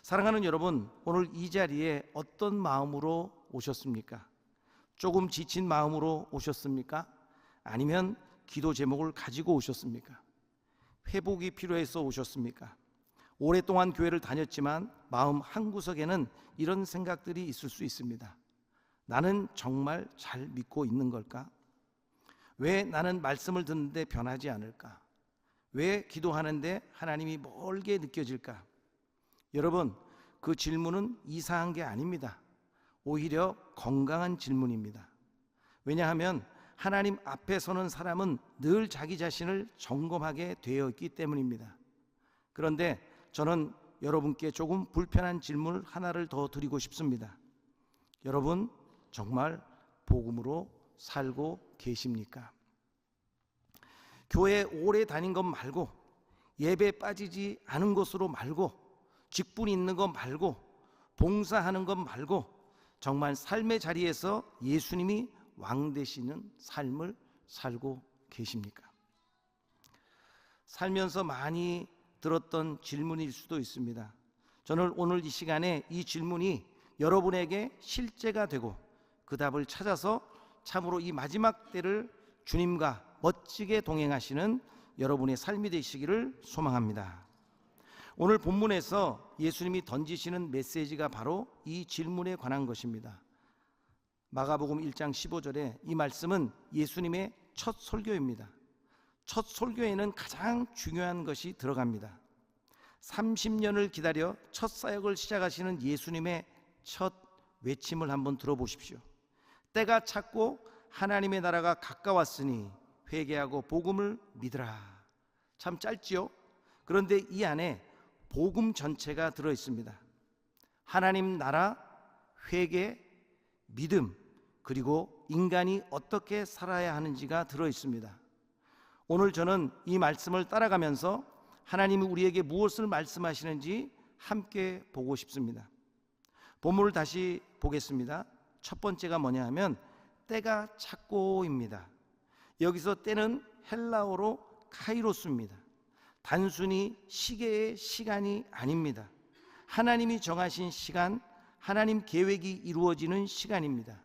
사랑하는 여러분, 오늘 이 자리에 어떤 마음으로 오셨습니까? 조금 지친 마음으로 오셨습니까? 아니면 기도 제목을 가지고 오셨습니까? 회복이 필요해서 오셨습니까? 오랫동안 교회를 다녔지만 마음 한구석에는 이런 생각들이 있을 수 있습니다. 나는 정말 잘 믿고 있는 걸까? 왜 나는 말씀을 듣는데 변하지 않을까? 왜 기도하는데 하나님이 멀게 느껴질까? 여러분, 그 질문은 이상한 게 아닙니다. 오히려 건강한 질문입니다. 왜냐하면 하나님 앞에 서는 사람은 늘 자기 자신을 점검하게 되어 있기 때문입니다. 그런데 저는 여러분께 조금 불편한 질문을 하나를 더 드리고 싶습니다. 여러분, 정말 복음으로 살고 계십니까? 교회 오래 다닌 것 말고, 예배 빠지지 않은 것으로 말고, 직분 있는 것 말고, 봉사하는 것 말고, 정말 삶의 자리에서 예수님이 왕 되시는 삶을 살고 계십니까? 살면서 많이 들었던 질문일 수도 있습니다. 저는 오늘 이 시간에 이 질문이 여러분에게 실제가 되고 그 답을 찾아서 참으로 이 마지막 때를 주님과 멋지게 동행하시는 여러분의 삶이 되시기를 소망합니다. 오늘 본문에서 예수님이 던지시는 메시지가 바로 이 질문에 관한 것입니다. 마가복음 1장 15절에 이 말씀은 예수님의 첫 설교입니다. 첫 설교에는 가장 중요한 것이 들어갑니다. 30년을 기다려 첫 사역을 시작하시는 예수님의 첫 외침을 한번 들어보십시오. 때가 찼고 하나님의 나라가 가까웠으니 회개하고 복음을 믿으라. 참 짧지요? 그런데 이 안에 복음 전체가 들어있습니다. 하나님 나라, 회개, 믿음, 그리고 인간이 어떻게 살아야 하는지가 들어있습니다. 오늘 저는 이 말씀을 따라가면서 하나님이 우리에게 무엇을 말씀하시는지 함께 보고 싶습니다. 본문을 다시 보겠습니다. 첫 번째가 뭐냐 하면 때가 찼고입니다. 여기서 때는 헬라어로 카이로스입니다. 단순히 시계의 시간이 아닙니다. 하나님이 정하신 시간, 하나님 계획이 이루어지는 시간입니다.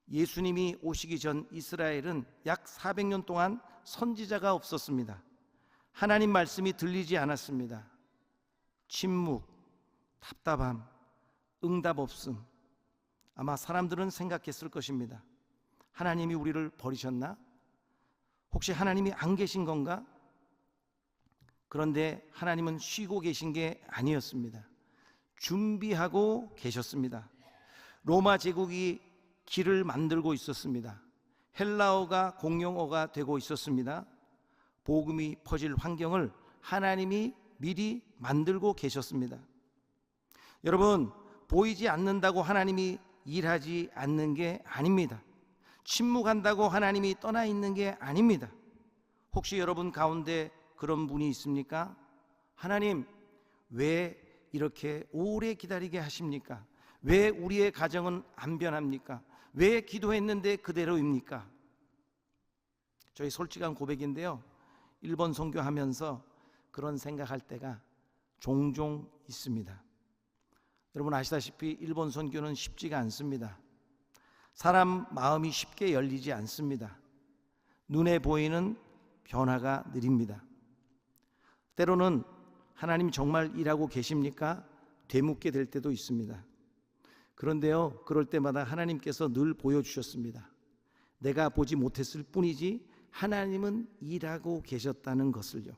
예수님이 오시기 전 이스라엘은 약 400년 동안 선지자가 없었습니다. 하나님 말씀이 들리지 않았습니다. 침묵, 답답함, 응답 없음. 아마 사람들은 생각했을 것입니다. 하나님이 우리를 버리셨나? 혹시 하나님이 안 계신 건가? 그런데 하나님은 쉬고 계신 게 아니었습니다. 준비하고 계셨습니다. 로마 제국이 길을 만들고 있었습니다. 헬라어가 공용어가 되고 있었습니다. 복음이 퍼질 환경을 하나님이 미리 만들고 계셨습니다. 여러분, 보이지 않는다고 하나님이 일하지 않는 게 아닙니다. 침묵한다고 하나님이 떠나 있는 게 아닙니다. 혹시 여러분 가운데 그런 분이 있습니까? 하나님, 왜 이렇게 오래 기다리게 하십니까? 왜 우리의 가정은 안 변합니까? 왜 기도했는데 그대로입니까? 저희 솔직한 고백인데요, 일본 선교하면서 그런 생각할 때가 종종 있습니다. 여러분 아시다시피 일본 선교는 쉽지가 않습니다. 사람 마음이 쉽게 열리지 않습니다. 눈에 보이는 변화가 느립니다. 때로는 하나님 정말 일하고 계십니까? 되묻게 될 때도 있습니다. 그런데요, 그럴 때마다 하나님께서 늘 보여주셨습니다. 내가 보지 못했을 뿐이지 하나님은 일하고 계셨다는 것을요.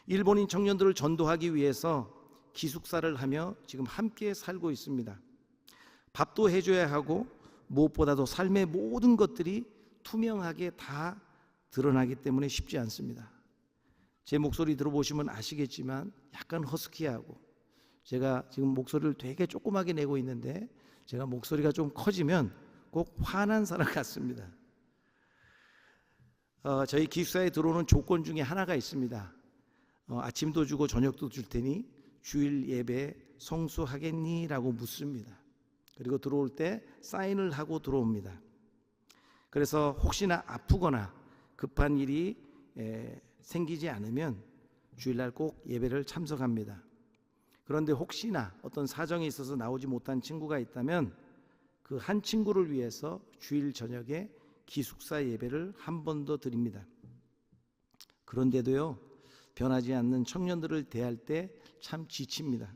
일본인 청년들을 전도하기 위해서 기숙사를 하며 지금 함께 살고 있습니다. 밥도 해줘야 하고 무엇보다도 삶의 모든 것들이 투명하게 다 드러나기 때문에 쉽지 않습니다. 제 목소리 들어보시면 아시겠지만 약간 허스키하고, 제가 지금 목소리를 되게 조그맣게 내고 있는데 제가 목소리가 좀 커지면 꼭 화난 사람 같습니다. 저희 기숙사에 들어오는 조건 중에 하나가 있습니다. 아침도 주고 저녁도 줄 테니 주일 예배 성수하겠니? 라고 묻습니다. 그리고 들어올 때 사인을 하고 들어옵니다. 그래서 혹시나 아프거나 급한 일이 생기지 않으면 주일날 꼭 예배를 참석합니다. 그런데 혹시나 어떤 사정이 있어서 나오지 못한 친구가 있다면 그 한 친구를 위해서 주일 저녁에 기숙사 예배를 한 번 더 드립니다. 그런데도요, 변하지 않는 청년들을 대할 때 참 지칩니다.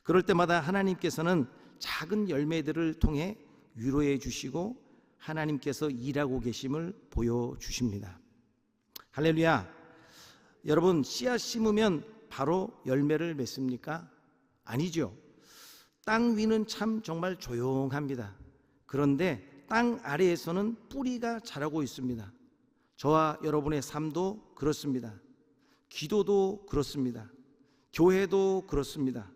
그럴 때마다 하나님께서는 작은 열매들을 통해 위로해 주시고 하나님께서 일하고 계심을 보여주십니다. 할렐루야. 여러분, 씨앗 심으면 바로 열매를 맺습니까? 아니죠. 땅 위는 참 정말 조용합니다. 그런데 땅 아래에서는 뿌리가 자라고 있습니다. 저와 여러분의 삶도 그렇습니다. 기도도 그렇습니다. 교회도 그렇습니다.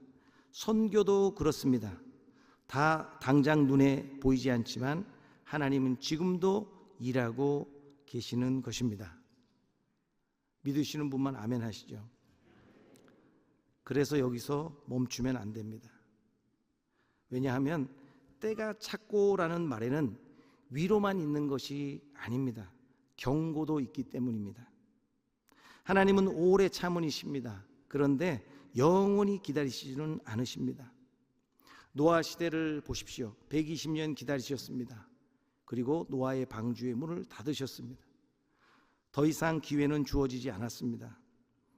선교도 그렇습니다. 다 당장 눈에 보이지 않지만 하나님은 지금도 일하고 계시는 것입니다. 믿으시는 분만 아멘 하시죠. 그래서 여기서 멈추면 안 됩니다. 왜냐하면 때가 찼고라는 말에는 위로만 있는 것이 아닙니다. 경고도 있기 때문입니다. 하나님은 오래 참으십니다. 그런데 영원히 기다리시지는 않으십니다. 노아 시대를 보십시오. 120년 기다리셨습니다. 그리고 노아의 방주의 문을 닫으셨습니다. 더 이상 기회는 주어지지 않았습니다.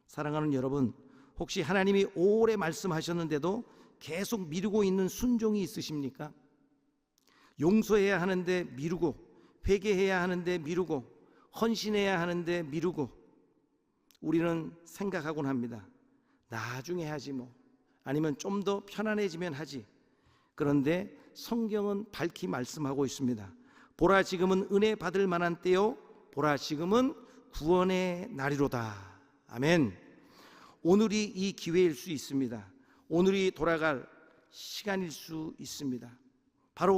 사랑하는 여러분, 혹시 하나님이 오래 말씀하셨는데도 계속 미루고 있는 순종이 있으십니까? 용서해야 하는데 미루고, 회개해야 하는데 미루고, 헌신해야 하는데 미루고, 우리는 생각하곤 합니다. 나중에 하지 뭐, 아니면 좀 더 편안해지면 하지. 그런데 성경은 밝히 말씀하고 있습니다. 보라, 지금은 은혜 받을 만한 때요, 보라, 지금은 구원의 날이로다. 아멘. 오늘이 이 기회일 수 있습니다. 오늘이 돌아갈 시간일 수 있습니다. 바로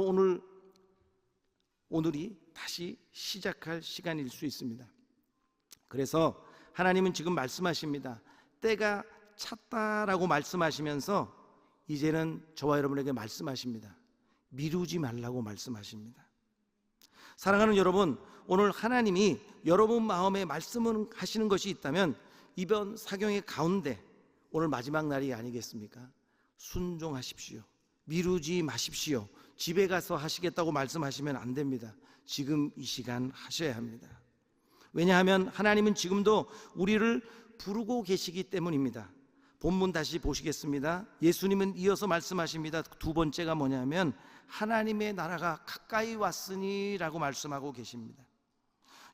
오늘이 다시 시작할 시간일 수 있습니다. 그래서 하나님은 지금 말씀하십니다. 때가 찼다라고 말씀하시면서 이제는 저와 여러분에게 말씀하십니다. 미루지 말라고 말씀하십니다. 사랑하는 여러분, 오늘 하나님이 여러분 마음에 말씀을 하시는 것이 있다면 이번 사경의 가운데 오늘 마지막 날이 아니겠습니까? 순종하십시오. 미루지 마십시오. 집에 가서 하시겠다고 말씀하시면 안 됩니다. 지금 이 시간 하셔야 합니다. 왜냐하면 하나님은 지금도 우리를 부르고 계시기 때문입니다. 본문 다시 보시겠습니다. 예수님은 이어서 말씀하십니다. 두 번째가 뭐냐면 하나님의 나라가 가까이 왔으니 라고 말씀하고 계십니다.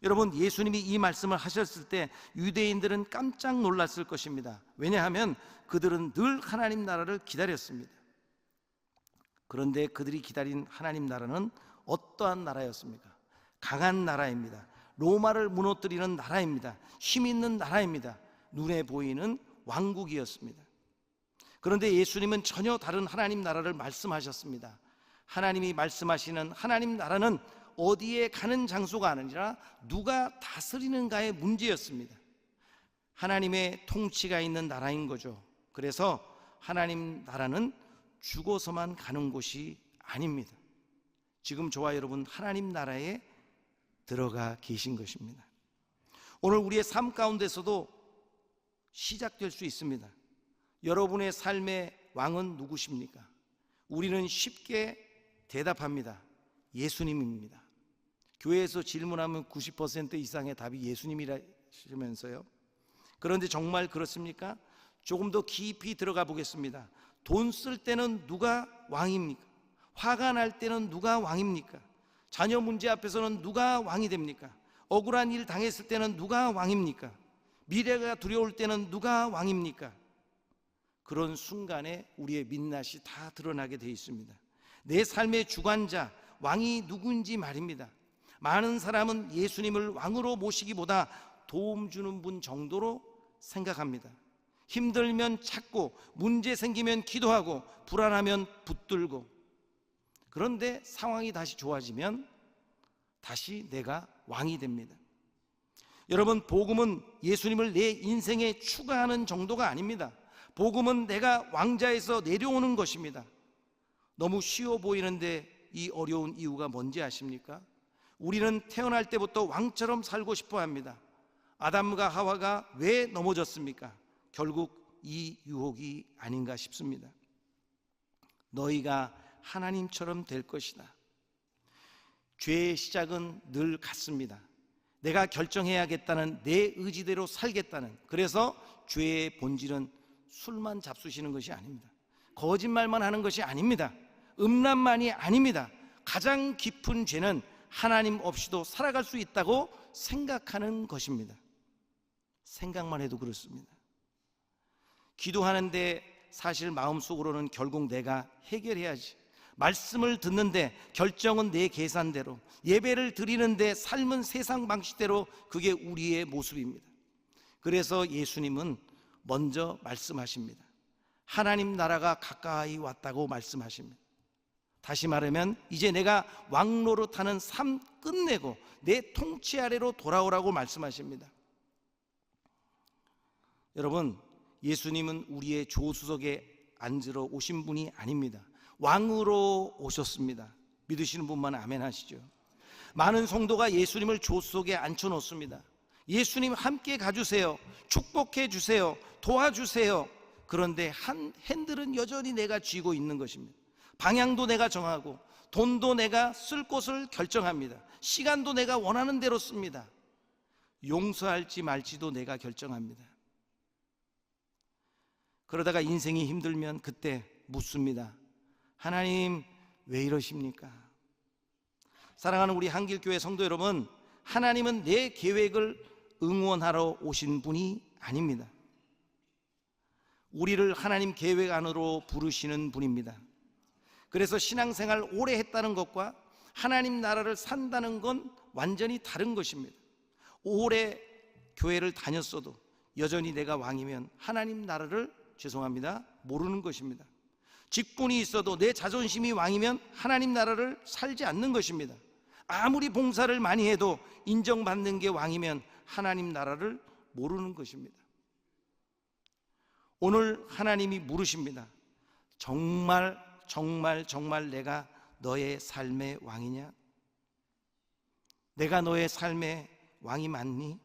여러분, 예수님이 이 말씀을 하셨을 때 유대인들은 깜짝 놀랐을 것입니다. 왜냐하면 그들은 늘 하나님 나라를 기다렸습니다. 그런데 그들이 기다린 하나님 나라는 어떠한 나라였습니까? 강한 나라입니다. 로마를 무너뜨리는 나라입니다. 힘 있는 나라입니다. 눈에 보이는 왕국이었습니다. 그런데 예수님은 전혀 다른 하나님 나라를 말씀하셨습니다. 하나님이 말씀하시는 하나님 나라는 어디에 가는 장소가 아니라 누가 다스리는가의 문제였습니다. 하나님의 통치가 있는 나라인 거죠. 그래서 하나님 나라는 죽어서만 가는 곳이 아닙니다. 지금 저와 여러분 하나님 나라에 들어가 계신 것입니다. 오늘 우리의 삶 가운데서도 시작될 수 있습니다. 여러분의 삶의 왕은 누구십니까? 우리는 쉽게 대답합니다. 예수님입니다. 교회에서 질문하면 90% 이상의 답이 예수님이라면서요. 그런데 정말 그렇습니까? 조금 더 깊이 들어가 보겠습니다. 돈 쓸 때는 누가 왕입니까? 화가 날 때는 누가 왕입니까? 자녀 문제 앞에서는 누가 왕이 됩니까? 억울한 일 당했을 때는 누가 왕입니까? 미래가 두려울 때는 누가 왕입니까? 그런 순간에 우리의 민낯이 다 드러나게 되어 있습니다. 내 삶의 주관자, 왕이 누군지 말입니다. 많은 사람은 예수님을 왕으로 모시기보다 도움 주는 분 정도로 생각합니다. 힘들면 찾고, 문제 생기면 기도하고, 불안하면 붙들고. 그런데 상황이 다시 좋아지면 다시 내가 왕이 됩니다. 여러분, 복음은 예수님을 내 인생에 추가하는 정도가 아닙니다. 복음은 내가 왕자에서 내려오는 것입니다. 너무 쉬워 보이는데 이 어려운 이유가 뭔지 아십니까? 우리는 태어날 때부터 왕처럼 살고 싶어 합니다. 아담과 하와가 왜 넘어졌습니까? 결국 이 유혹이 아닌가 싶습니다. 너희가 하나님처럼 될 것이다. 죄의 시작은 늘 같습니다. 내가 결정해야겠다는, 내 의지대로 살겠다는. 그래서 죄의 본질은 술만 잡수시는 것이 아닙니다. 거짓말만 하는 것이 아닙니다. 음란만이 아닙니다. 가장 깊은 죄는 하나님 없이도 살아갈 수 있다고 생각하는 것입니다. 생각만 해도 그렇습니다. 기도하는데 사실 마음속으로는 결국 내가 해결해야지, 말씀을 듣는데 결정은 내 계산대로, 예배를 드리는데 삶은 세상 방식대로, 그게 우리의 모습입니다. 그래서 예수님은 먼저 말씀하십니다. 하나님 나라가 가까이 왔다고 말씀하십니다. 다시 말하면 이제 내가 왕노릇하는 삶 끝내고 내 통치 아래로 돌아오라고 말씀하십니다. 여러분, 예수님은 우리의 조수석에 앉으러 오신 분이 아닙니다. 왕으로 오셨습니다. 믿으시는 분만 아멘 하시죠. 많은 성도가 예수님을 조수석에 앉혀놓습니다. 예수님 함께 가주세요, 축복해 주세요, 도와주세요. 그런데 핸들은 여전히 내가 쥐고 있는 것입니다. 방향도 내가 정하고 돈도 내가 쓸 곳을 결정합니다. 시간도 내가 원하는 대로 씁니다. 용서할지 말지도 내가 결정합니다. 그러다가 인생이 힘들면 그때 묻습니다. 하나님 왜 이러십니까? 사랑하는 우리 한길교회 성도 여러분, 하나님은 내 계획을 응원하러 오신 분이 아닙니다. 우리를 하나님 계획 안으로 부르시는 분입니다. 그래서 신앙생활 오래 했다는 것과 하나님 나라를 산다는 건 완전히 다른 것입니다. 오래 교회를 다녔어도 여전히 내가 왕이면 하나님 나라를, 죄송합니다, 모르는 것입니다. 직분이 있어도 내 자존심이 왕이면 하나님 나라를 살지 않는 것입니다. 아무리 봉사를 많이 해도 인정받는 게 왕이면 하나님 나라를 모르는 것입니다. 오늘 하나님이 물으십니다. 정말 내가 너의 삶의 왕이냐? 내가 너의 삶의 왕이 맞니?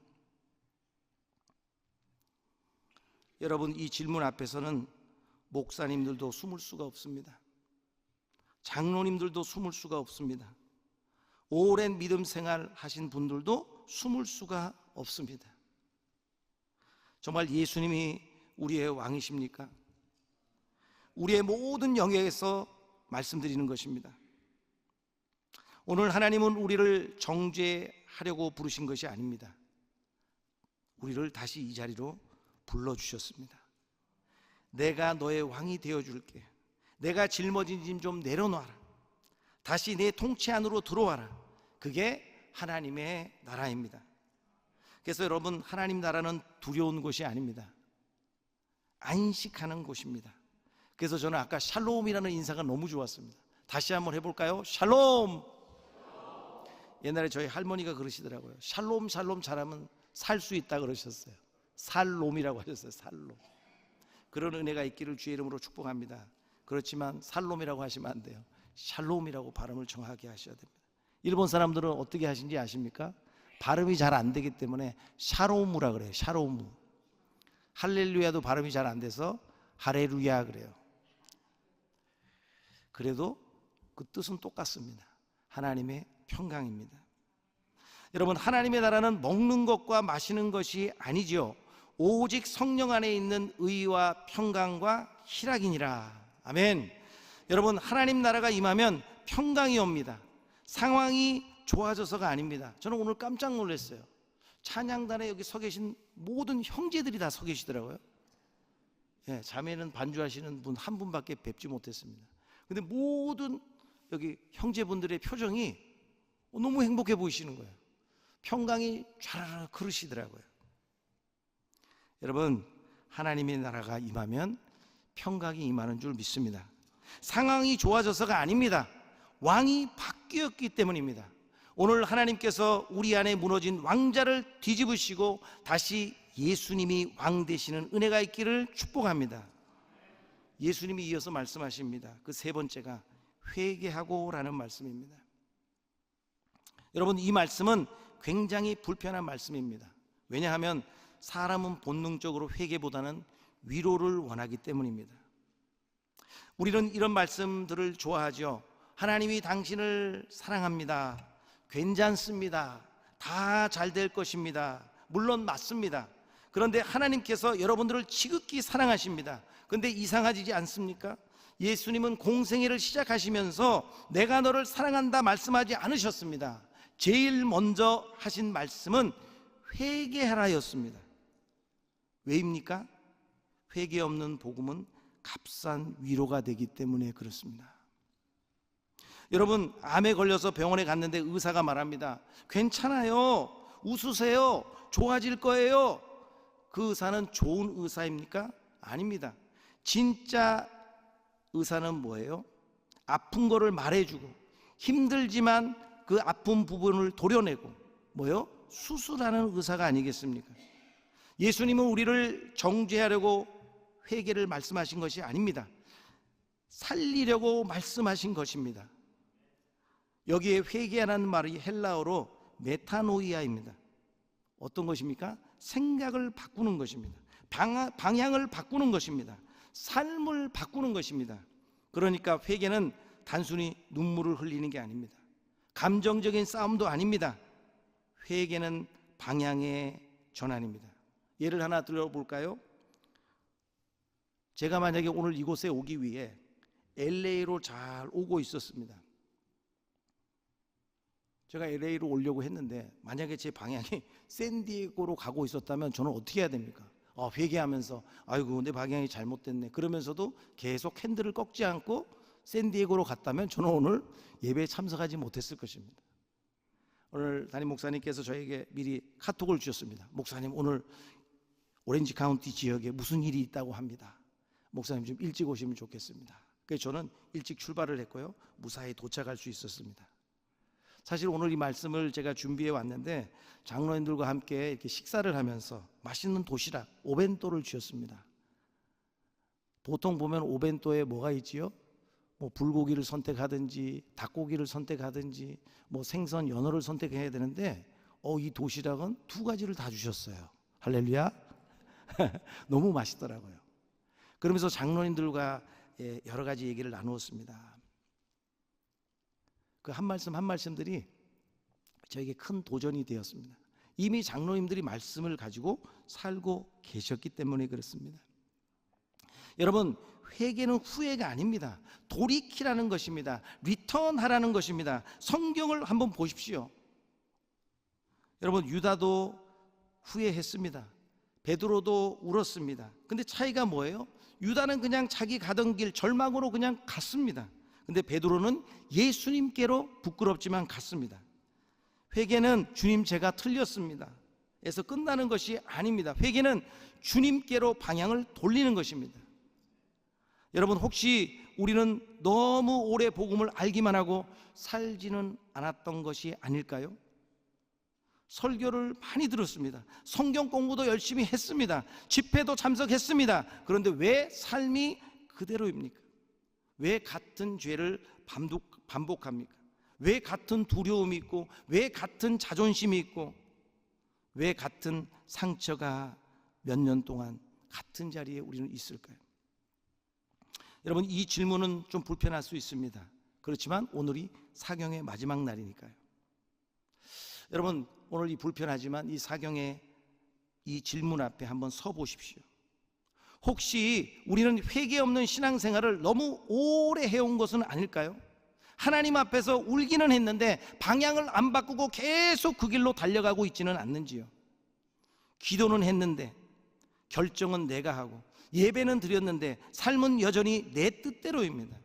여러분, 이 질문 앞에서는 목사님들도 숨을 수가 없습니다. 장로님들도 숨을 수가 없습니다. 오랜 믿음 생활 하신 분들도 숨을 수가 없습니다. 정말 예수님이 우리의 왕이십니까? 우리의 모든 영역에서 말씀드리는 것입니다. 오늘 하나님은 우리를 정죄하려고 부르신 것이 아닙니다. 우리를 다시 이 자리로 불러주셨습니다. 내가 너의 왕이 되어줄게. 내가 짊어진 짐 좀 내려놔라. 다시 내 통치 안으로 들어와라. 그게 하나님의 나라입니다. 그래서 여러분, 하나님 나라는 두려운 곳이 아닙니다. 안식하는 곳입니다. 그래서 저는 아까 샬롬이라는 인사가 너무 좋았습니다. 다시 한번 해볼까요? 샬롬. 옛날에 저희 할머니가 그러시더라고요. 샬롬 잘하면 살 수 있다 그러셨어요. 살롬이라고 하셨어요. 살롬. 그런 은혜가 있기를 주의 이름으로 축복합니다. 그렇지만 살롬이라고 하시면 안 돼요. 샬롬이라고 발음을 정확하게 하셔야 됩니다. 일본 사람들은 어떻게 하신지 아십니까? 발음이 잘 안 되기 때문에 샤로무라 그래요. 샤로무. 할렐루야도 발음이 잘 안 돼서 하레루야 그래요. 그래도 그 뜻은 똑같습니다. 하나님의 평강입니다. 여러분, 하나님의 나라는 먹는 것과 마시는 것이 아니죠. 오직 성령 안에 있는 의와 평강과 희락이니라. 아멘. 여러분, 하나님 나라가 임하면 평강이 옵니다. 상황이 좋아져서가 아닙니다. 저는 오늘 깜짝 놀랐어요. 찬양단에 여기 서 계신 모든 형제들이 다 서 계시더라고요. 예, 자매는 반주하시는 분 한 분밖에 뵙지 못했습니다. 근데 모든 여기 형제분들의 표정이 너무 행복해 보이시는 거예요. 평강이 촤르르 흐르시더라고요. 여러분, 하나님의 나라가 임하면 평강이 임하는 줄 믿습니다. 상황이 좋아져서가 아닙니다. 왕이 바뀌었기 때문입니다. 오늘 하나님께서 우리 안에 무너진 왕자를 뒤집으시고 다시 예수님이 왕 되시는 은혜가 있기를 축복합니다. 예수님이 이어서 말씀하십니다. 그 세 번째가 회개하고 라는 말씀입니다. 여러분, 이 말씀은 굉장히 불편한 말씀입니다. 왜냐하면 사람은 본능적으로 회개보다는 위로를 원하기 때문입니다. 우리는 이런 말씀들을 좋아하죠. 하나님이 당신을 사랑합니다. 괜찮습니다. 다 잘 될 것입니다. 물론 맞습니다. 그런데 하나님께서 여러분들을 지극히 사랑하십니다. 그런데 이상하지 않습니까? 예수님은 공생애를 시작하시면서 내가 너를 사랑한다 말씀하지 않으셨습니다. 제일 먼저 하신 말씀은 회개하라였습니다. 왜입니까? 회개 없는 복음은 값싼 위로가 되기 때문에 그렇습니다. 여러분, 암에 걸려서 병원에 갔는데 의사가 말합니다. 괜찮아요. 웃으세요. 좋아질 거예요. 그 의사는 좋은 의사입니까? 아닙니다. 진짜 의사는 뭐예요? 아픈 거를 말해주고 힘들지만 그 아픈 부분을 도려내고 뭐요? 수술하는 의사가 아니겠습니까? 예수님은 우리를 정죄하려고 회개를 말씀하신 것이 아닙니다. 살리려고 말씀하신 것입니다. 여기에 회개하라는 말이 헬라어로 메타노이아입니다. 어떤 것입니까? 생각을 바꾸는 것입니다. 방향을 바꾸는 것입니다. 삶을 바꾸는 것입니다. 그러니까 회개는 단순히 눈물을 흘리는 게 아닙니다. 감정적인 싸움도 아닙니다. 회개는 방향의 전환입니다. 예를 하나 들어볼까요? 제가 만약에 오늘 이곳에 오기 위해 LA로 잘 오고 있었습니다. 제가 LA로 오려고 했는데 만약에 제 방향이 샌디에고로 가고 있었다면 저는 어떻게 해야 됩니까? 회개하면서 아이고 내 방향이 잘못됐네 그러면서도 계속 핸들을 꺾지 않고 샌디에고로 갔다면 저는 오늘 예배에 참석하지 못했을 것입니다. 오늘 담임 목사님께서 저에게 미리 카톡을 주셨습니다. 목사님, 오늘 오렌지 카운티 지역에 무슨 일이 있다고 합니다. 목사님 좀 일찍 오시면 좋겠습니다. 그래서 저는 일찍 출발을 했고요, 무사히 도착할 수 있었습니다. 사실 오늘 이 말씀을 제가 준비해 왔는데 장로님들과 함께 이렇게 식사를 하면서 맛있는 도시락 오벤토를 주셨습니다. 보통 보면 오벤토에 뭐가 있지요? 뭐 불고기를 선택하든지 닭고기를 선택하든지 뭐 생선, 연어를 선택해야 되는데 이 도시락은 두 가지를 다 주셨어요. 할렐루야. 너무 맛있더라고요. 그러면서 장로님들과 여러 가지 얘기를 나누었습니다. 그 한 말씀 한 말씀들이 저에게 큰 도전이 되었습니다. 이미 장로님들이 말씀을 가지고 살고 계셨기 때문에 그렇습니다. 여러분, 회개는 후회가 아닙니다. 돌이키라는 것입니다. 리턴하라는 것입니다. 성경을 한번 보십시오. 여러분, 유다도 후회했습니다. 베드로도 울었습니다. 근데 차이가 뭐예요? 유다는 그냥 자기 가던 길 절망으로 그냥 갔습니다. 근데 베드로는 예수님께로 부끄럽지만 갔습니다. 회개는 주님 제가 틀렸습니다 에서 끝나는 것이 아닙니다. 회개는 주님께로 방향을 돌리는 것입니다. 여러분, 혹시 우리는 너무 오래 복음을 알기만 하고 살지는 않았던 것이 아닐까요? 설교를 많이 들었습니다. 성경 공부도 열심히 했습니다. 집회도 참석했습니다. 그런데 왜 삶이 그대로입니까? 왜 같은 죄를 반복합니까? 왜 같은 두려움이 있고, 왜 같은 자존심이 있고, 왜 같은 상처가 몇 년 동안 같은 자리에 우리는 있을까요? 여러분, 이 질문은 좀 불편할 수 있습니다. 그렇지만 오늘이 사경의 마지막 날이니까요. 여러분, 오늘 이 불편하지만 이 사경의 이 질문 앞에 한번 서 보십시오. 혹시 우리는 회개 없는 신앙생활을 너무 오래 해온 것은 아닐까요? 하나님 앞에서 울기는 했는데 방향을 안 바꾸고 계속 그 길로 달려가고 있지는 않는지요? 기도는 했는데 결정은 내가 하고 예배는 드렸는데 삶은 여전히 내 뜻대로입니다.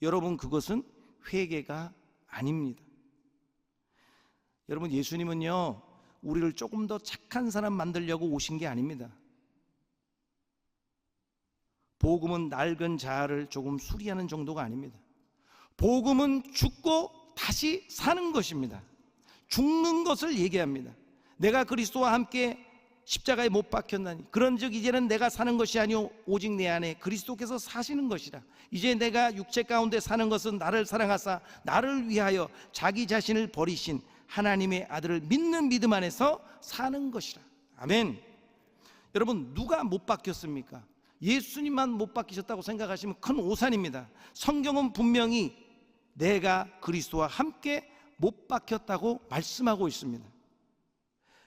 여러분, 그것은 회개가 아닙니다. 여러분, 예수님은요, 우리를 조금 더 착한 사람 만들려고 오신 게 아닙니다. 복음은 낡은 자아를 조금 수리하는 정도가 아닙니다. 복음은 죽고 다시 사는 것입니다. 죽는 것을 얘기합니다. 내가 그리스도와 함께 십자가에 못 박혔나니 그런즉 이제는 내가 사는 것이 아니오 오직 내 안에 그리스도께서 사시는 것이라. 이제 내가 육체 가운데 사는 것은 나를 사랑하사 나를 위하여 자기 자신을 버리신 하나님의 아들을 믿는 믿음 안에서 사는 것이라. 아멘. 여러분, 누가 못 박혔습니까? 예수님만 못 박히셨다고 생각하시면 큰 오산입니다. 성경은 분명히 내가 그리스도와 함께 못 박혔다고 말씀하고 있습니다.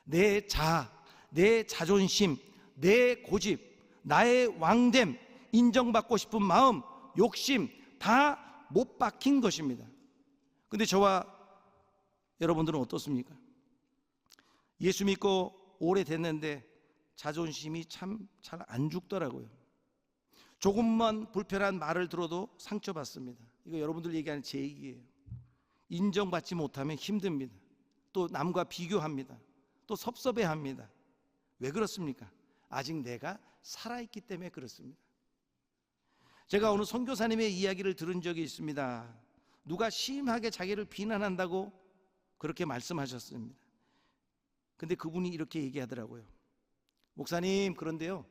내 내 자존심, 내 고집, 나의 왕됨, 인정받고 싶은 마음, 욕심 다 못 박힌 것입니다. 근데 저와 여러분들은 어떻습니까? 예수 믿고 오래됐는데 자존심이 참 잘 안 죽더라고요. 조금만 불편한 말을 들어도 상처받습니다. 이거 여러분들 얘기하는 제 얘기예요. 인정받지 못하면 힘듭니다. 또 남과 비교합니다. 또 섭섭해합니다. 왜 그렇습니까? 아직 내가 살아있기 때문에 그렇습니다. 제가 어느 선교사님의 이야기를 들은 적이 있습니다. 누가 심하게 자기를 비난한다고 그렇게 말씀하셨습니다. 근데 그분이 이렇게 얘기하더라고요. 목사님, 그런데요,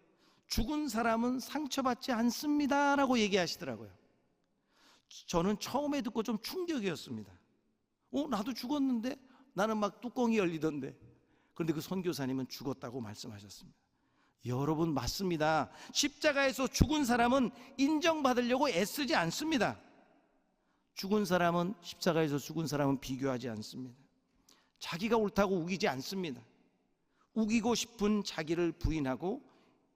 죽은 사람은 상처받지 않습니다 라고 얘기하시더라고요. 저는 처음에 듣고 좀 충격이었습니다. 나도 죽었는데? 나는 막 뚜껑이 열리던데. 그런데 그 선교사님은 죽었다고 말씀하셨습니다. 여러분, 맞습니다. 십자가에서 죽은 사람은 인정받으려고 애쓰지 않습니다. 죽은 사람은, 십자가에서 죽은 사람은 비교하지 않습니다. 자기가 옳다고 우기지 않습니다. 우기고 싶은 자기를 부인하고,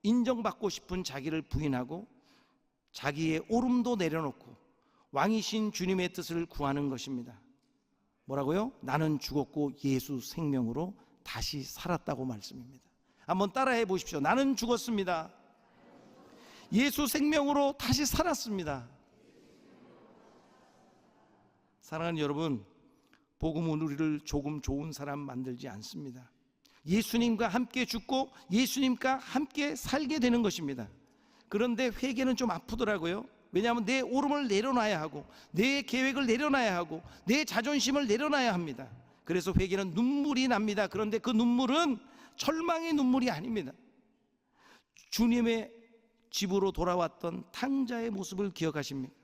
인정받고 싶은 자기를 부인하고, 자기의 옳음도 내려놓고 왕이신 주님의 뜻을 구하는 것입니다. 뭐라고요? 나는 죽었고 예수 생명으로 다시 살았다고 말씀입니다. 한번 따라해 보십시오. 나는 죽었습니다. 예수 생명으로 다시 살았습니다. 사랑하는 여러분, 복음은 우리를 조금 좋은 사람 만들지 않습니다. 예수님과 함께 죽고 예수님과 함께 살게 되는 것입니다. 그런데 회개는 좀 아프더라고요. 왜냐하면 내 옳음을 내려놔야 하고, 내 계획을 내려놔야 하고, 내 자존심을 내려놔야 합니다. 그래서 회개는 눈물이 납니다. 그런데 그 눈물은 절망의 눈물이 아닙니다. 주님의 집으로 돌아왔던 탕자의 모습을 기억하십니까?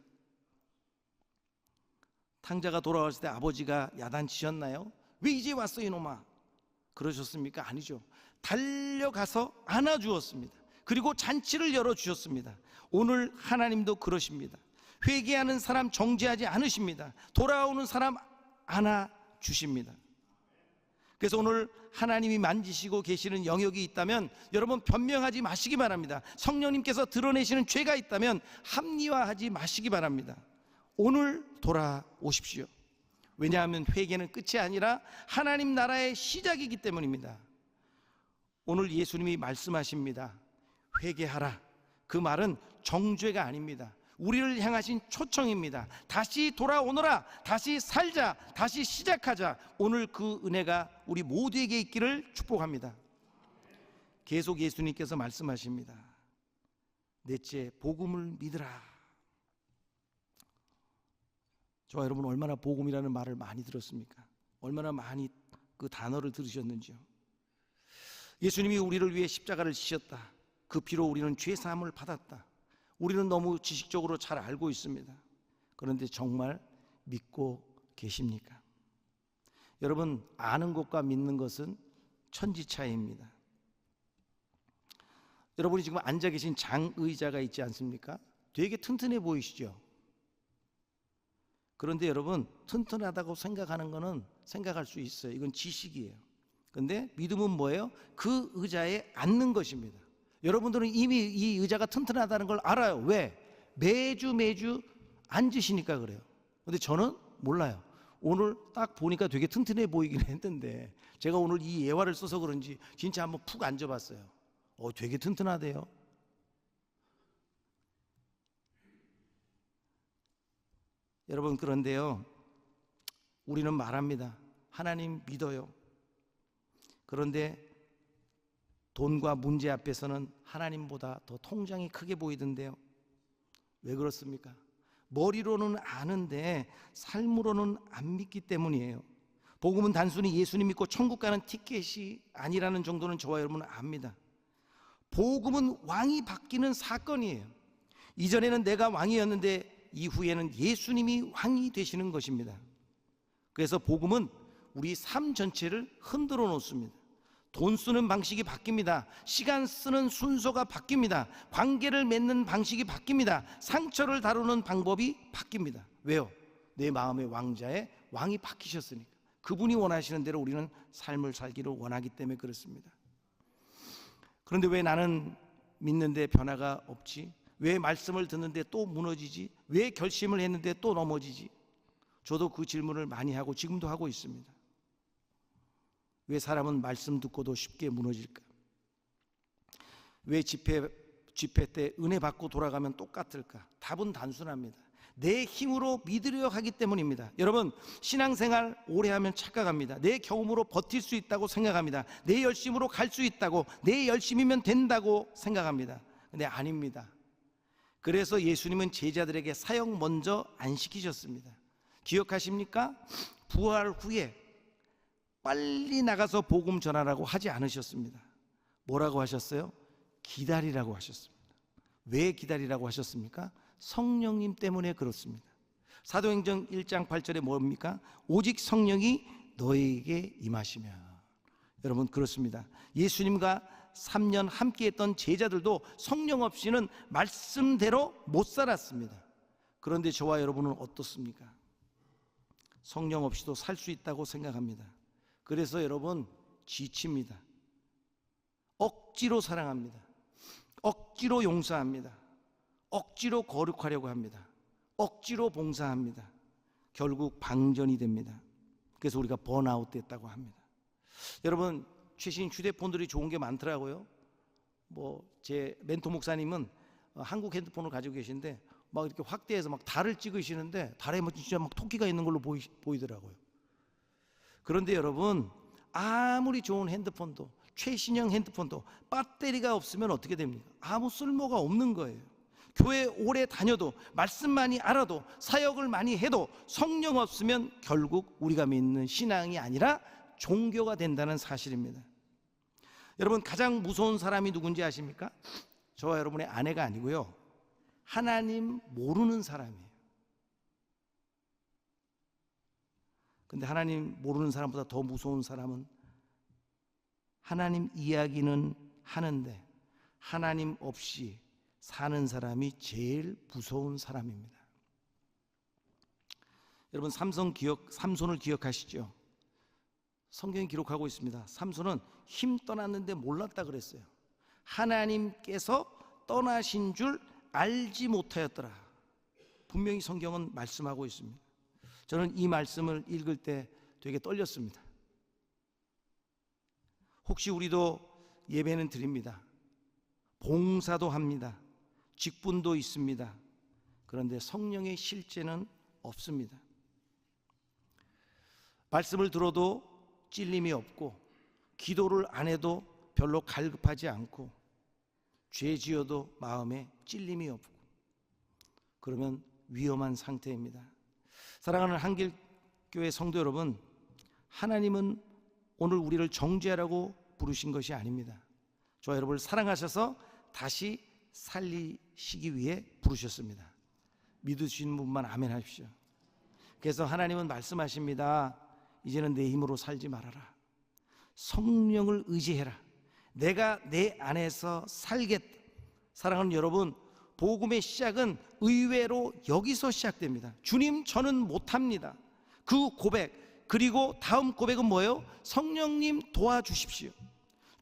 탕자가 돌아왔을 때 아버지가 야단치셨나요? 왜 이제 왔어 이놈아? 그러셨습니까? 아니죠. 달려가서 안아주었습니다. 그리고 잔치를 열어주셨습니다. 오늘 하나님도 그러십니다. 회개하는 사람 정죄하지 않으십니다. 돌아오는 사람 안아주십니다. 그래서 오늘 하나님이 만지시고 계시는 영역이 있다면 여러분 변명하지 마시기 바랍니다. 성령님께서 드러내시는 죄가 있다면 합리화하지 마시기 바랍니다. 오늘 돌아오십시오. 왜냐하면 회개는 끝이 아니라 하나님 나라의 시작이기 때문입니다. 오늘 예수님이 말씀하십니다. 회개하라. 그 말은 정죄가 아닙니다. 우리를 향하신 초청입니다. 다시 돌아오너라. 다시 살자. 다시 시작하자. 오늘 그 은혜가 우리 모두에게 있기를 축복합니다. 계속 예수님께서 말씀하십니다. 넷째, 복음을 믿으라. 저와 여러분 얼마나 복음이라는 말을 많이 들었습니까? 얼마나 많이 그 단어를 들으셨는지요. 예수님이 우리를 위해 십자가를 지셨다. 그 피로 우리는 죄사함을 받았다. 우리는 너무 지식적으로 잘 알고 있습니다. 그런데 정말 믿고 계십니까? 여러분, 아는 것과 믿는 것은 천지 차이입니다. 여러분이 지금 앉아 계신 장의자가 있지 않습니까? 되게 튼튼해 보이시죠? 그런데 여러분, 튼튼하다고 생각하는 것은 생각할 수 있어요. 이건 지식이에요. 그런데 믿음은 뭐예요? 그 의자에 앉는 것입니다. 여러분들은 이미 이 의자가 튼튼하다는 걸 알아요. 왜? 매주 앉으시니까 그래요. 그런데 저는 몰라요. 오늘 딱 보니까 되게 튼튼해 보이긴 했는데 제가 오늘 이 예화를 써서 그런지 진짜 한번 푹 앉아봤어요. 되게 튼튼하대요. 여러분, 그런데요, 우리는 말합니다. 하나님 믿어요. 그런데 돈과 문제 앞에서는 하나님보다 더 통장이 크게 보이던데요. 왜 그렇습니까? 머리로는 아는데 삶으로는 안 믿기 때문이에요. 복음은 단순히 예수님 믿고 천국 가는 티켓이 아니라는 정도는 저와 여러분은 압니다. 복음은 왕이 바뀌는 사건이에요. 이전에는 내가 왕이었는데 이후에는 예수님이 왕이 되시는 것입니다. 그래서 복음은 우리 삶 전체를 흔들어 놓습니다. 돈 쓰는 방식이 바뀝니다. 시간 쓰는 순서가 바뀝니다. 관계를 맺는 방식이 바뀝니다. 상처를 다루는 방법이 바뀝니다. 왜요? 내 마음의 왕자의 왕이 바뀌셨으니까. 그분이 원하시는 대로 우리는 삶을 살기를 원하기 때문에 그렇습니다. 그런데 왜 나는 믿는데 변화가 없지? 왜 말씀을 듣는데 또 무너지지? 왜 결심을 했는데 또 넘어지지? 저도 그 질문을 많이 하고 지금도 하고 있습니다. 왜 사람은 말씀 듣고도 쉽게 무너질까? 왜 집회 때 은혜 받고 돌아가면 똑같을까? 답은 단순합니다. 내 힘으로 믿으려 하기 때문입니다. 여러분, 신앙생활 오래 하면 착각합니다. 내 경험으로 버틸 수 있다고 생각합니다. 내 열심으로 갈 수 있다고, 내 열심이면 된다고 생각합니다. 근데 아닙니다. 그래서 예수님은 제자들에게 사역 먼저 안 시키셨습니다. 기억하십니까? 부활 후에 빨리 나가서 복음 전하라고 하지 않으셨습니다. 뭐라고 하셨어요? 기다리라고 하셨습니다. 왜 기다리라고 하셨습니까? 성령님 때문에 그렇습니다. 사도행전 1장 8절에 뭡니까? 오직 성령이 너에게 임하시면. 여러분, 그렇습니다. 예수님과 3년 함께했던 제자들도 성령 없이는 말씀대로 못 살았습니다. 그런데 저와 여러분은 어떻습니까? 성령 없이도 살 수 있다고 생각합니다. 그래서 여러분, 지칩니다. 억지로 사랑합니다. 억지로 용서합니다. 억지로 거룩하려고 합니다. 억지로 봉사합니다. 결국 방전이 됩니다. 그래서 우리가 번아웃 됐다고 합니다. 여러분, 최신 휴대폰들이 좋은 게 많더라고요. 제 멘토 목사님은 한국 핸드폰을 가지고 계신데 막 이렇게 확대해서 막 달을 찍으시는데 달에 진짜 막 토끼가 있는 걸로 보이더라고요. 그런데 여러분, 아무리 좋은 핸드폰도, 최신형 핸드폰도 배터리가 없으면 어떻게 됩니까? 아무 쓸모가 없는 거예요. 교회 오래 다녀도, 말씀만이 알아도, 사역을 많이 해도 성령 없으면 결국 우리가 믿는 신앙이 아니라 종교가 된다는 사실입니다. 여러분, 가장 무서운 사람이 누군지 아십니까? 저와 여러분의 아내가 아니고요, 하나님 모르는 사람이에요. 근데 하나님 모르는 사람보다 더 무서운 사람은 하나님 이야기는 하는데 하나님 없이 사는 사람이 제일 무서운 사람입니다. 여러분, 삼손을 기억하시죠? 성경이 기록하고 있습니다. 삼손은 힘 떠났는데 몰랐다 그랬어요. 하나님께서 떠나신 줄 알지 못하였더라. 분명히 성경은 말씀하고 있습니다. 저는 이 말씀을 읽을 때 되게 떨렸습니다. 혹시 우리도 예배는 드립니다. 봉사도 합니다. 직분도 있습니다. 그런데 성령의 실제는 없습니다. 말씀을 들어도 찔림이 없고, 기도를 안 해도 별로 갈급하지 않고, 죄 지어도 마음에 찔림이 없고, 그러면 위험한 상태입니다. 사랑하는 한길교회 성도 여러분, 하나님은 오늘 우리를 정죄하라고 부르신 것이 아닙니다. 저와 여러분을 사랑하셔서 다시 살리시기 위해 부르셨습니다. 믿으시는 분만 아멘 하십시오. 그래서 하나님은 말씀하십니다. 이제는 내 힘으로 살지 말아라. 성령을 의지해라. 내가 내 안에서 살겠다. 사랑하는 여러분, 복음의 시작은 의외로 여기서 시작됩니다. 주님, 저는 못합니다. 그 고백, 그리고 다음 고백은 뭐예요? 성령님 도와주십시오.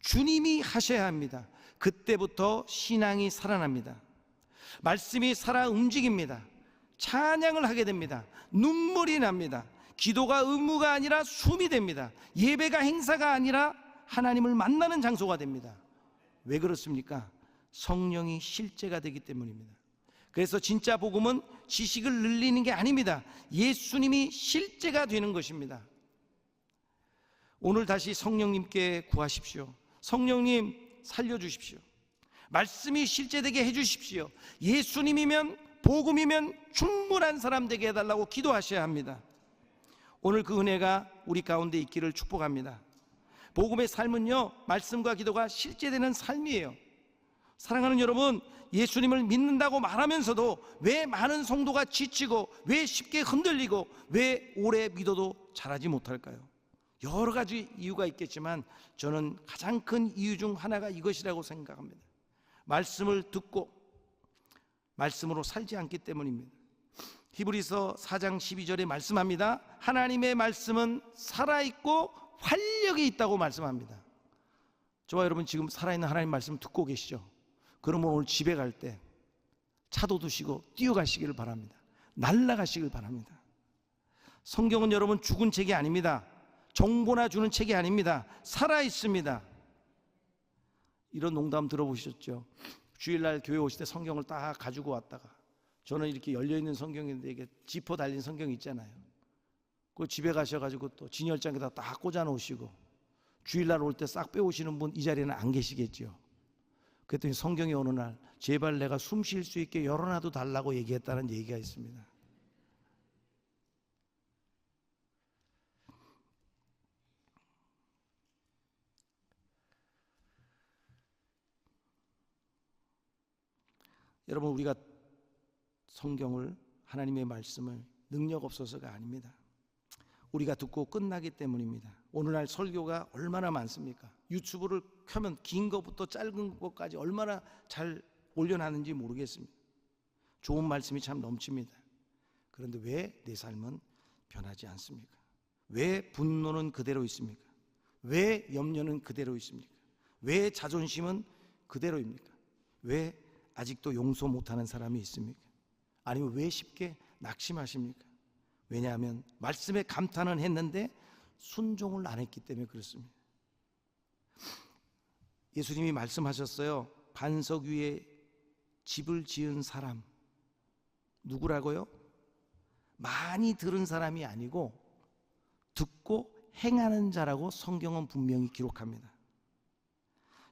주님이 하셔야 합니다. 그때부터 신앙이 살아납니다. 말씀이 살아 움직입니다. 찬양을 하게 됩니다. 눈물이 납니다. 기도가 의무가 아니라 숨이 됩니다. 예배가 행사가 아니라 하나님을 만나는 장소가 됩니다. 왜 그렇습니까? 성령이 실제가 되기 때문입니다. 그래서 진짜 복음은 지식을 늘리는 게 아닙니다. 예수님이 실제가 되는 것입니다. 오늘 다시 성령님께 구하십시오. 성령님 살려주십시오. 말씀이 실제되게 해주십시오. 예수님이면, 복음이면 충분한 사람 되게 해달라고 기도하셔야 합니다. 오늘 그 은혜가 우리 가운데 있기를 축복합니다. 복음의 삶은요, 말씀과 기도가 실제되는 삶이에요. 사랑하는 여러분, 예수님을 믿는다고 말하면서도 왜 많은 성도가 지치고, 왜 쉽게 흔들리고, 왜 오래 믿어도 자라지 못할까요? 여러 가지 이유가 있겠지만 저는 가장 큰 이유 중 하나가 이것이라고 생각합니다. 말씀을 듣고 말씀으로 살지 않기 때문입니다. 히브리서 4장 12절에 말씀합니다. 하나님의 말씀은 살아있고 활력이 있다고 말씀합니다. 저와 여러분 지금 살아있는 하나님 말씀 듣고 계시죠? 그러면 오늘 집에 갈 때 차도 드시고 뛰어가시기를 바랍니다. 날아가시길 바랍니다. 성경은 여러분 죽은 책이 아닙니다. 정보나 주는 책이 아닙니다. 살아있습니다. 이런 농담 들어보셨죠? 주일날 교회 오실 때 성경을 딱 가지고 왔다가, 저는 이렇게 열려있는 성경인데 이게 지퍼 달린 성경 있잖아요. 그 집에 가셔가지고 또 진열장에다 딱 꽂아 놓으시고 주일날 올 때 싹 빼오시는 분 이 자리에는 안 계시겠죠. 그랬더니 성경이 어느 날 제발 내가 숨 쉴 수 있게 열어놔도 달라고 얘기했다는 얘기가 있습니다. 여러분, 우리가 성경을, 하나님의 말씀을 능력 없어서가 아닙니다. 우리가 듣고 끝나기 때문입니다. 오늘날 설교가 얼마나 많습니까? 유튜브를 켜면 긴 것부터 짧은 것까지 얼마나 잘 올려놨는지 모르겠습니다. 좋은 말씀이 참 넘칩니다. 그런데 왜 내 삶은 변하지 않습니까? 왜 분노는 그대로 있습니까? 왜 염려는 그대로 있습니까? 왜 자존심은 그대로입니까? 왜 아직도 용서 못하는 사람이 있습니까? 아니면 왜 쉽게 낙심하십니까? 왜냐하면 말씀에 감탄은 했는데 순종을 안 했기 때문에 그렇습니다. 예수님이 말씀하셨어요. 반석 위에 집을 지은 사람 누구라고요? 많이 들은 사람이 아니고 듣고 행하는 자라고 성경은 분명히 기록합니다.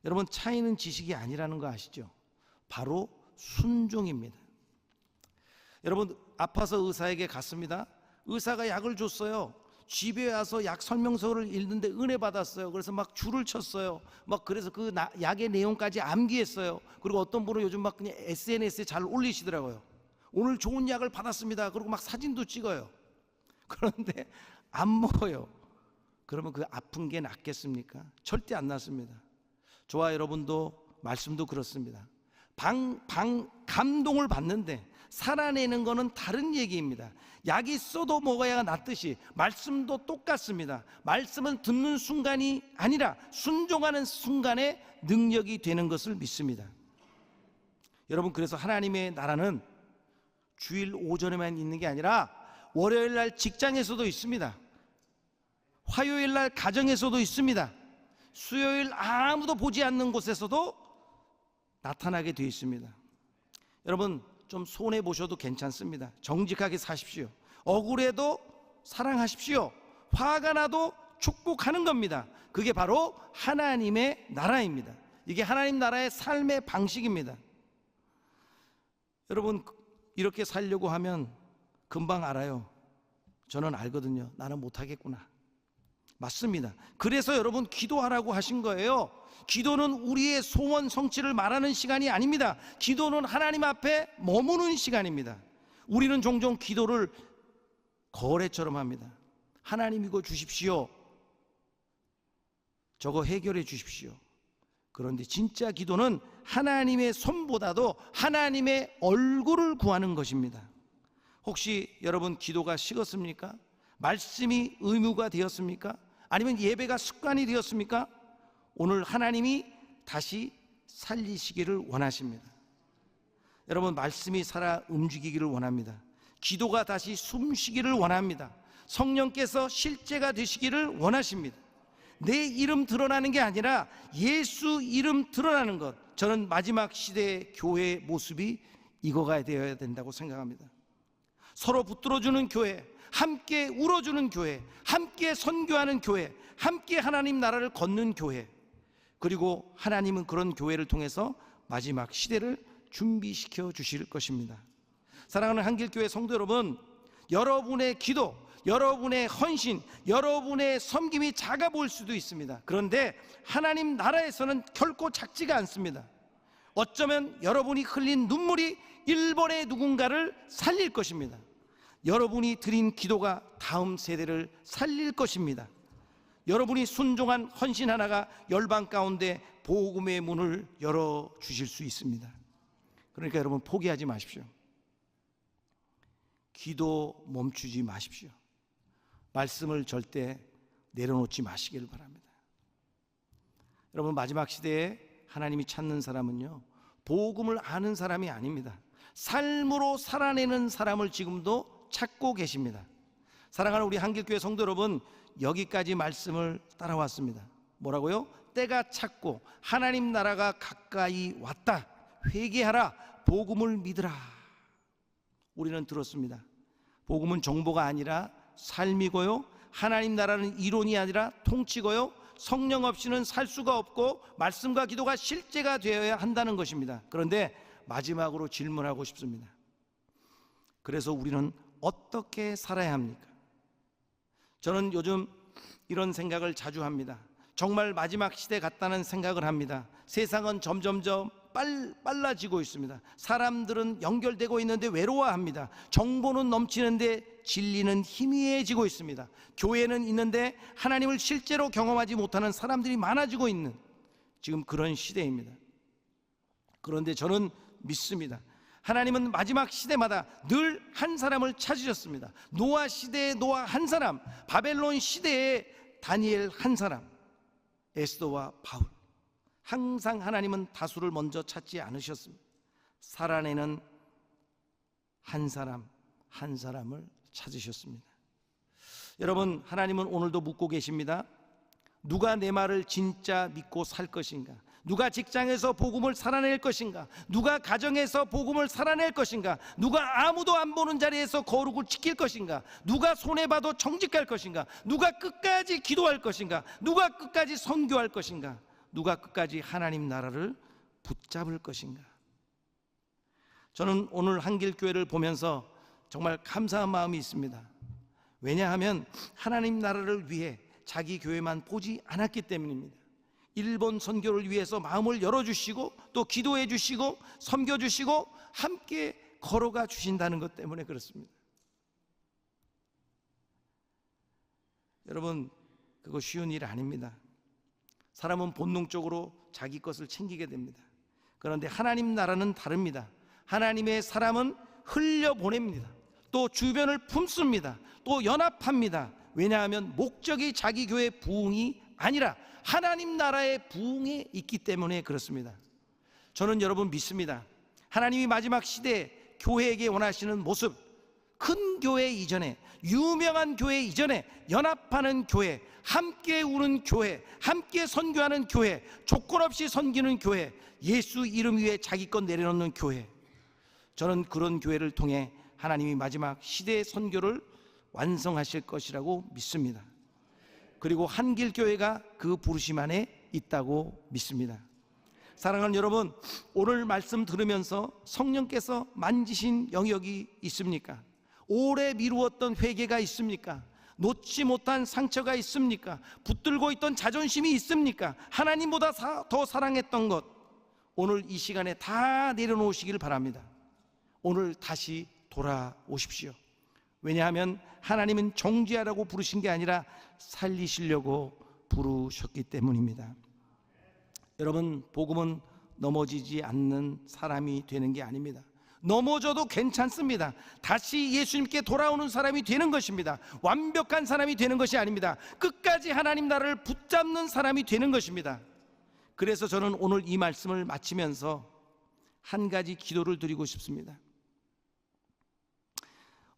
여러분, 차이는 지식이 아니라는 거 아시죠? 바로 순종입니다. 여러분, 아파서 의사에게 갔습니다. 의사가 약을 줬어요. 집에 와서 약 설명서를 읽는데 은혜 받았어요. 그래서 막 줄을 쳤어요. 막 그래서 그 약의 내용까지 암기했어요. 그리고 어떤 분은 요즘 막 그냥 SNS에 잘 올리시더라고요. 오늘 좋은 약을 받았습니다. 그리고 막 사진도 찍어요. 그런데 안 먹어요. 그러면 그 아픈 게 낫겠습니까? 절대 안 낫습니다. 저와 여러분도 말씀도 그렇습니다. 감동을 받는데 살아내는 것은 다른 얘기입니다. 약이 있어도 먹어야 낫듯이 말씀도 똑같습니다. 말씀은 듣는 순간이 아니라 순종하는 순간에 능력이 되는 것을 믿습니다. 여러분, 그래서 하나님의 나라는 주일 오전에만 있는 게 아니라 월요일 날 직장에서도 있습니다. 화요일 날 가정에서도 있습니다. 수요일 아무도 보지 않는 곳에서도 나타나게 되어 있습니다. 여러분, 좀 손해 보셔도 괜찮습니다. 정직하게 사십시오. 억울해도 사랑하십시오. 화가 나도 축복하는 겁니다. 그게 바로 하나님의 나라입니다. 이게 하나님 나라의 삶의 방식입니다. 여러분, 이렇게 살려고 하면 금방 알아요. 저는 알거든요. 나는 못하겠구나. 맞습니다. 그래서 여러분, 기도하라고 하신 거예요. 기도는 우리의 소원 성취를 말하는 시간이 아닙니다. 기도는 하나님 앞에 머무는 시간입니다. 우리는 종종 기도를 거래처럼 합니다. 하나님 이거 주십시오. 저거 해결해 주십시오. 그런데 진짜 기도는 하나님의 손보다도 하나님의 얼굴을 구하는 것입니다. 혹시 여러분 기도가 식었습니까? 말씀이 의무가 되었습니까? 아니면 예배가 습관이 되었습니까? 오늘 하나님이 다시 살리시기를 원하십니다. 여러분, 말씀이 살아 움직이기를 원합니다. 기도가 다시 숨쉬기를 원합니다. 성령께서 실제가 되시기를 원하십니다. 내 이름 드러나는 게 아니라 예수 이름 드러나는 것, 저는 마지막 시대의 교회의 모습이 이거가 되어야 된다고 생각합니다. 서로 붙들어주는 교회, 함께 울어주는 교회, 함께 선교하는 교회, 함께 하나님 나라를 걷는 교회, 그리고 하나님은 그런 교회를 통해서 마지막 시대를 준비시켜 주실 것입니다. 사랑하는 한길교회 성도 여러분, 여러분의 기도, 여러분의 헌신, 여러분의 섬김이 작아 보일 수도 있습니다. 그런데 하나님 나라에서는 결코 작지가 않습니다. 어쩌면 여러분이 흘린 눈물이 일본의 누군가를 살릴 것입니다. 여러분이 드린 기도가 다음 세대를 살릴 것입니다. 여러분이 순종한 헌신 하나가 열방 가운데 복음의 문을 열어주실 수 있습니다. 그러니까 여러분, 포기하지 마십시오. 기도 멈추지 마십시오. 말씀을 절대 내려놓지 마시길 바랍니다. 여러분, 마지막 시대에 하나님이 찾는 사람은요, 복음을 아는 사람이 아닙니다. 삶으로 살아내는 사람을 지금도 찾고 계십니다. 사랑하는 우리 한길교회 성도 여러분, 여기까지 말씀을 따라왔습니다. 뭐라고요? 때가 찼고 하나님 나라가 가까이 왔다. 회개하라. 복음을 믿으라. 우리는 들었습니다. 복음은 정보가 아니라 삶이고요, 하나님 나라는 이론이 아니라 통치고요, 성령 없이는 살 수가 없고 말씀과 기도가 실제가 되어야 한다는 것입니다. 그런데 마지막으로 질문하고 싶습니다. 그래서 우리는 어떻게 살아야 합니까? 저는 요즘 이런 생각을 자주 합니다. 정말 마지막 시대 같다는 생각을 합니다. 세상은 점점점 빨라지고 있습니다. 사람들은 연결되고 있는데 외로워합니다. 정보는 넘치는데 진리는 희미해지고 있습니다. 교회는 있는데 하나님을 실제로 경험하지 못하는 사람들이 많아지고 있는 지금 그런 시대입니다. 그런데 저는 믿습니다. 하나님은 마지막 시대마다 늘 한 사람을 찾으셨습니다. 노아 시대에 노아 한 사람, 바벨론 시대에 다니엘 한 사람, 에스더와 바울. 항상 하나님은 다수를 먼저 찾지 않으셨습니다. 살아내는 한 사람 한 사람을 찾으셨습니다. 여러분, 하나님은 오늘도 묻고 계십니다. 누가 내 말을 진짜 믿고 살 것인가? 누가 직장에서 복음을 살아낼 것인가? 누가 가정에서 복음을 살아낼 것인가? 누가 아무도 안 보는 자리에서 거룩을 지킬 것인가? 누가 손해봐도 정직할 것인가? 누가 끝까지 기도할 것인가? 누가 끝까지 선교할 것인가? 누가 끝까지 하나님 나라를 붙잡을 것인가? 저는 오늘 한길교회를 보면서 정말 감사한 마음이 있습니다. 왜냐하면 하나님 나라를 위해 자기 교회만 보지 않았기 때문입니다. 일본 선교를 위해서 마음을 열어주시고 또 기도해 주시고 섬겨 주시고 함께 걸어가 주신다는 것 때문에 그렇습니다. 여러분, 그거 쉬운 일 아닙니다. 사람은 본능적으로 자기 것을 챙기게 됩니다. 그런데 하나님 나라는 다릅니다. 하나님의 사람은 흘려보냅니다. 또 주변을 품습니다. 또 연합합니다. 왜냐하면 목적이 자기 교회 부흥이 아니라 하나님 나라의 부흥에 있기 때문에 그렇습니다. 저는 여러분 믿습니다. 하나님이 마지막 시대에 교회에게 원하시는 모습, 큰 교회 이전에, 유명한 교회 이전에 연합하는 교회, 함께 우는 교회, 함께 선교하는 교회, 조건 없이 섬기는 교회, 예수 이름 위에 자기 것 내려놓는 교회. 저는 그런 교회를 통해 하나님이 마지막 시대의 선교를 완성하실 것이라고 믿습니다. 그리고 한길교회가 그 부르심 안에 있다고 믿습니다. 사랑하는 여러분, 오늘 말씀 들으면서 성령께서 만지신 영역이 있습니까? 오래 미루었던 회개가 있습니까? 놓지 못한 상처가 있습니까? 붙들고 있던 자존심이 있습니까? 하나님보다 더 사랑했던 것, 오늘 이 시간에 다 내려놓으시길 바랍니다. 오늘 다시 돌아오십시오. 왜냐하면 하나님은 정죄하라고 부르신 게 아니라 살리시려고 부르셨기 때문입니다. 여러분, 복음은 넘어지지 않는 사람이 되는 게 아닙니다. 넘어져도 괜찮습니다. 다시 예수님께 돌아오는 사람이 되는 것입니다. 완벽한 사람이 되는 것이 아닙니다. 끝까지 하나님 나라를 붙잡는 사람이 되는 것입니다. 그래서 저는 오늘 이 말씀을 마치면서 한 가지 기도를 드리고 싶습니다.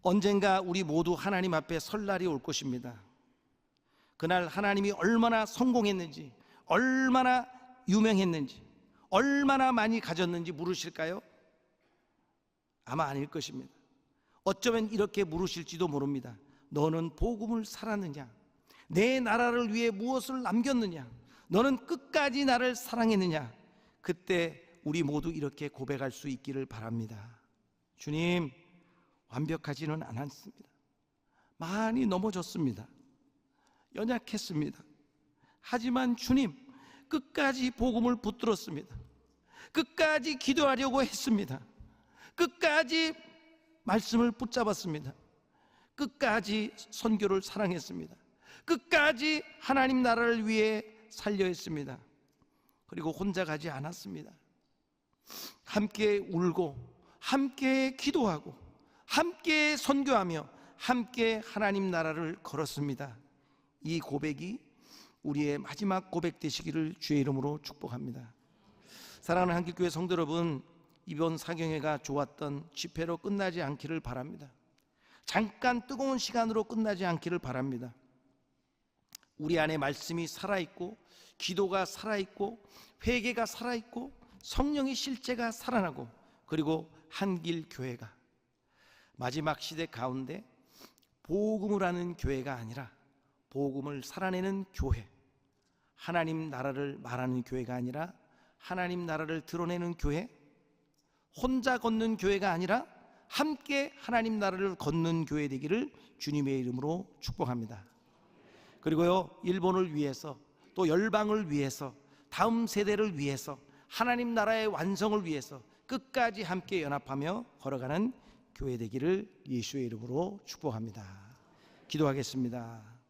언젠가 우리 모두 하나님 앞에 설 날이 올 것입니다. 그날 하나님이 얼마나 성공했는지, 얼마나 유명했는지, 얼마나 많이 가졌는지 물으실까요? 아마 아닐 것입니다. 어쩌면 이렇게 물으실지도 모릅니다. 너는 복음을 살았느냐? 내 나라를 위해 무엇을 남겼느냐? 너는 끝까지 나를 사랑했느냐? 그때 우리 모두 이렇게 고백할 수 있기를 바랍니다. 주님, 완벽하지는 않았습니다. 많이 넘어졌습니다. 연약했습니다. 하지만 주님, 끝까지 복음을 붙들었습니다. 끝까지 기도하려고 했습니다. 끝까지 말씀을 붙잡았습니다. 끝까지 선교를 사랑했습니다. 끝까지 하나님 나라를 위해 살려 했습니다. 그리고 혼자 가지 않았습니다. 함께 울고 함께 기도하고 함께 선교하며 함께 하나님 나라를 걸었습니다. 이 고백이 우리의 마지막 고백 되시기를 주의 이름으로 축복합니다. 사랑하는 한길교회 성도 여러분, 이번 사경회가 좋았던 집회로 끝나지 않기를 바랍니다. 잠깐 뜨거운 시간으로 끝나지 않기를 바랍니다. 우리 안에 말씀이 살아있고 기도가 살아있고 회개가 살아있고 성령의 실제가 살아나고, 그리고 한길교회가 마지막 시대 가운데 복음을 하는 교회가 아니라 복음을 살아내는 교회, 하나님 나라를 말하는 교회가 아니라 하나님 나라를 드러내는 교회, 혼자 걷는 교회가 아니라 함께 하나님 나라를 걷는 교회 되기를 주님의 이름으로 축복합니다. 그리고요, 일본을 위해서 또 열방을 위해서 다음 세대를 위해서 하나님 나라의 완성을 위해서 끝까지 함께 연합하며 걸어가는 교회 되기를 예수의 이름으로 축복합니다. 기도하겠습니다.